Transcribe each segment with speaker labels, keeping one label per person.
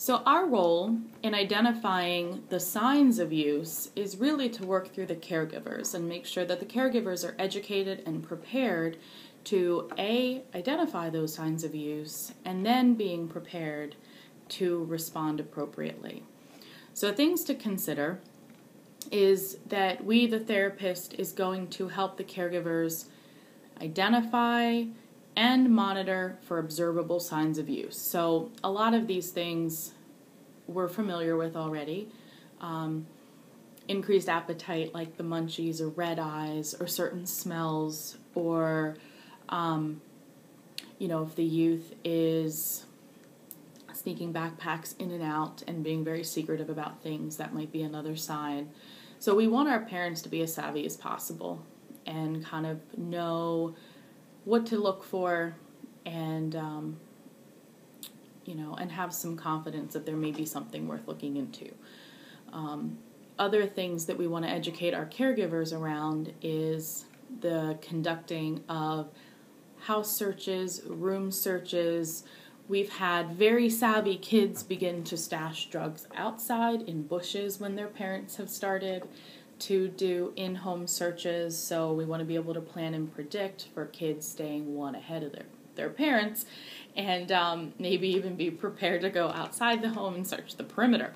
Speaker 1: So our role in identifying the signs of use is really to work through the caregivers and make sure that the caregivers are educated and prepared to identify those signs of use and then being prepared to respond appropriately. So things to consider is that we, the therapist, is going to help the caregivers identify and monitor for observable signs of use. So a lot of these things we're familiar with already. Increased appetite like the munchies or red eyes or certain smells or, if the youth is sneaking backpacks in and out and being very secretive about things, that might be another sign. So we want our parents to be as savvy as possible and kind of know what to look for and, and have some confidence that there may be something worth looking into. Other things that we want to educate our caregivers around is the conducting of house searches, room searches. We've had very savvy kids begin to stash drugs outside in bushes when their parents have started to do in-home searches. So we want to be able to plan and predict for kids staying one ahead of their parents and maybe even be prepared to go outside the home and search the perimeter.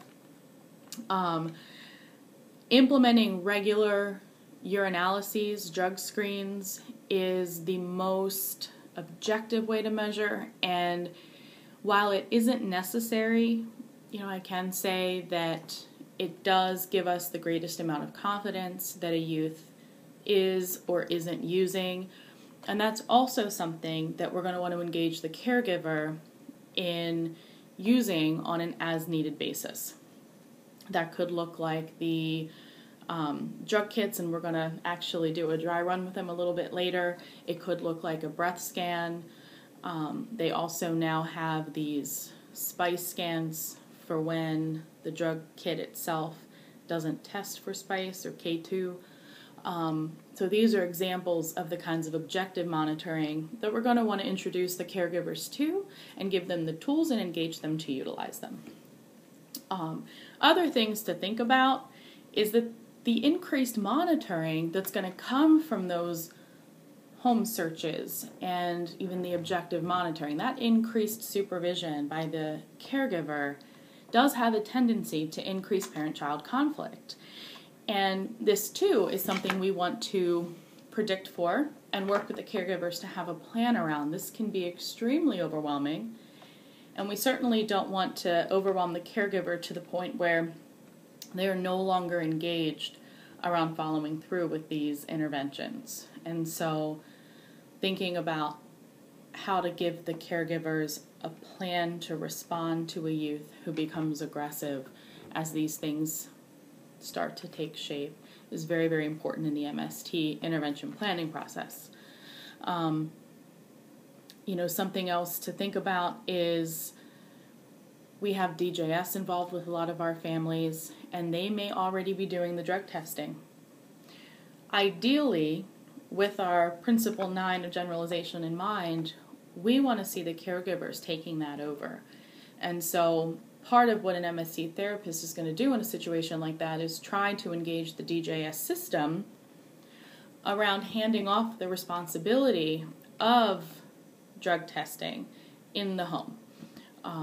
Speaker 1: Implementing regular urinalyses, drug screens, is the most objective way to measure, and while it isn't necessary, I can say that it does give us the greatest amount of confidence that a youth is or isn't using, and that's also something that we're going to want to engage the caregiver in using on an as-needed basis. That could look like the drug kits, and we're going to actually do a dry run with them a little bit later. It could look like a breath scan. They also now have these spice scans for when the drug kit itself doesn't test for spice or K2. So these are examples of the kinds of objective monitoring that we're going to want to introduce the caregivers to and give them the tools and engage them to utilize them. Other things to think about is that the increased monitoring that's going to come from those home searches and even the objective monitoring, that increased supervision by the caregiver does have a tendency to increase parent-child conflict. And this, too, is something we want to predict for and work with the caregivers to have a plan around. This can be extremely overwhelming, and we certainly don't want to overwhelm the caregiver to the point where they are no longer engaged around following through with these interventions. And so thinking about how to give the caregivers a plan to respond to a youth who becomes aggressive as these things start to take shape is very, very important in the MST intervention planning process. Something else to think about is we have DJS involved with a lot of our families, and they may already be doing the drug testing. Ideally, with our Principle 9 of generalization in mind, we want to see the caregivers taking that over. And so part of what an MST therapist is going to do in a situation like that is try to engage the DJS system around handing off the responsibility of drug testing in the home.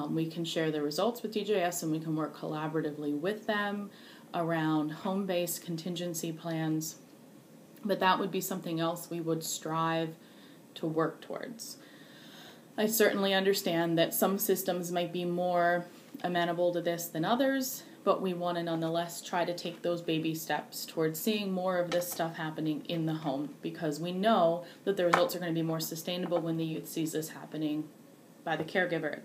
Speaker 1: We can share the results with DJS, and we can work collaboratively with them around home-based contingency plans. But that would be something else we would strive to work towards. I certainly understand that some systems might be more amenable to this than others, but we want to nonetheless try to take those baby steps towards seeing more of this stuff happening in the home, because we know that the results are going to be more sustainable when the youth sees this happening by the caregiver.